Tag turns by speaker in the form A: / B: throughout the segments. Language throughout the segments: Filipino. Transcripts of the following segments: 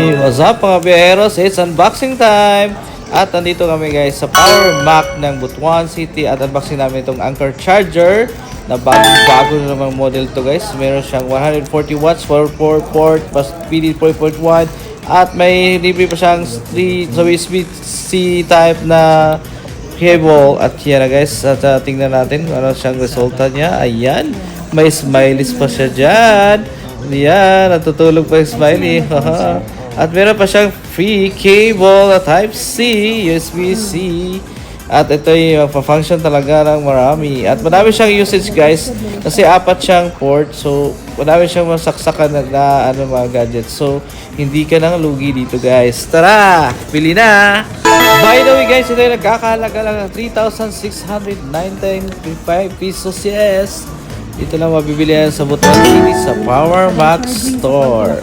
A: Hey, what's up mga biyeros? It's unboxing time! At nandito kami guys sa Power Mac ng Butuan City at unboxing namin itong Anker Charger na bago na namang model to guys. Meron siyang 140 watts, 4 port, plus PD 4.1 at may libre pa siyang 3 sa USB-C type na cable. At yan na guys, at tingnan natin ano siyang resulta niya. Ayan, may smileys pa siya dyan. Ayan, natutulog pa yung smiley. At meron pa siyang free cable na Type-C, USB-C. At ito yung function talaga ng marami. At madami siyang usage guys. Kasi 4 siyang port. So, madami siyang masaksakan na mga gadgets. So, hindi ka nang lugi dito guys. Tara! Pili na! By the way guys, ito yung nagkakahalaga lang ng 3,619.5 pesos. Yes! Ito lang mabibilihan sa Butuan City sa Power Mac Store.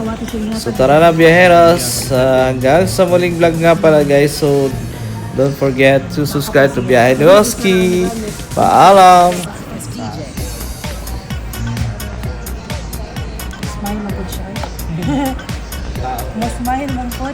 A: So tara na biyaheros. Hanggang sa muling vlog nga pala guys. So don't forget to subscribe to Biyahe ni Oski. Paalam!
B: Smile man po siya. Mas smile man po.